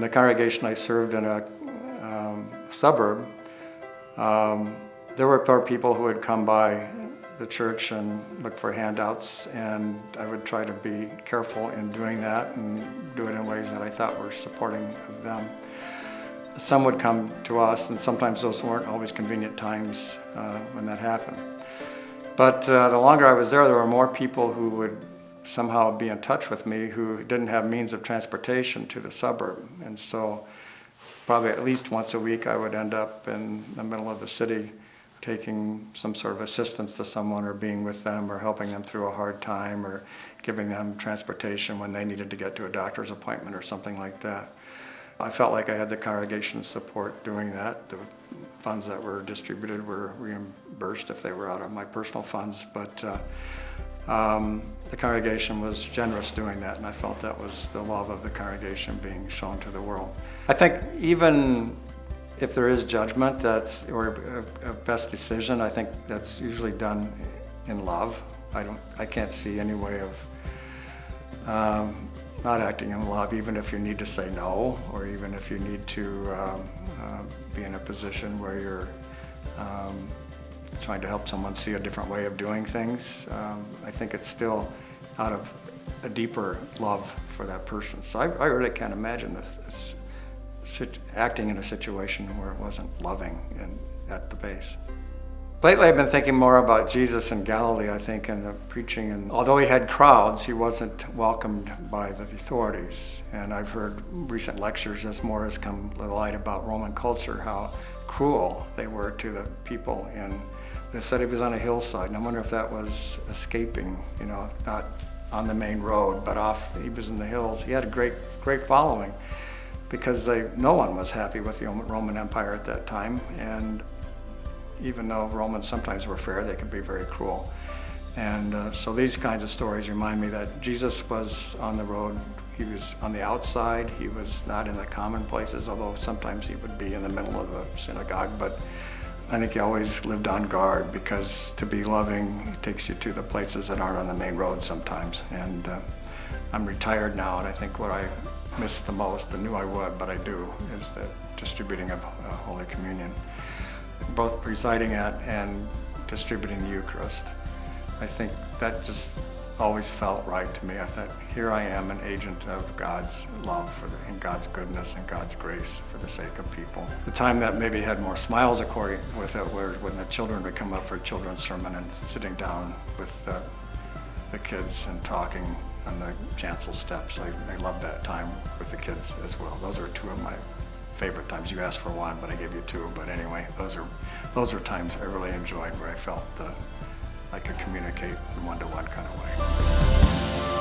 the congregation I served in a suburb, there were people who would come by the church and look for handouts, and I would try to be careful in doing that and do it in ways that I thought were supporting of them. Some would come to us, and sometimes those weren't always convenient times when that happened. But the longer I was there were more people who would somehow be in touch with me who didn't have means of transportation to the suburb. And so probably at least once a week I would end up in the middle of the city taking some sort of assistance to someone, or being with them, or helping them through a hard time, or giving them transportation when they needed to get to a doctor's appointment or something like that. I felt like I had the congregation's support doing that. The funds that were distributed were reimbursed if they were out of my personal funds, but the congregation was generous doing that, and I felt that was the love of the congregation being shown to the world. I think even if there is judgment or a best decision, I think that's usually done in love. I can't see any way of not acting in love, even if you need to say no, or even if you need to be in a position where you're trying to help someone see a different way of doing things. I think it's still out of a deeper love for that person. So I really can't imagine this acting in a situation where it wasn't loving at the base. Lately I've been thinking more about Jesus in Galilee, I think, in the preaching. And although he had crowds, he wasn't welcomed by the authorities. And I've heard recent lectures as more has come to light about Roman culture, how cruel they were to the people. And they said he was on a hillside, and I wonder if that was escaping, not on the main road, but he was in the hills. He had a great following, because no one was happy with the Roman Empire at that time. And even though Romans sometimes were fair, they could be very cruel. And so these kinds of stories remind me that Jesus was on the road. He was on the outside. He was not in the common places, although sometimes he would be in the middle of a synagogue. But I think he always lived on guard, because to be loving takes you to the places that aren't on the main road sometimes. And I'm retired now, and I think what I miss the most, I knew I would, but I do, is the distributing of Holy Communion. Both presiding at and distributing the Eucharist. I think that just always felt right to me. I thought, here I am, an agent of God's love and God's goodness and God's grace for the sake of people. The time that maybe had more smiles with it were when the children would come up for a children's sermon and sitting down with the kids and talking on the chancel steps. I loved that time with the kids as well. Those are two of my favorite times. You asked for one, but I gave you two. But anyway, those are times I really enjoyed, where I felt I could communicate in one-to-one kind of way.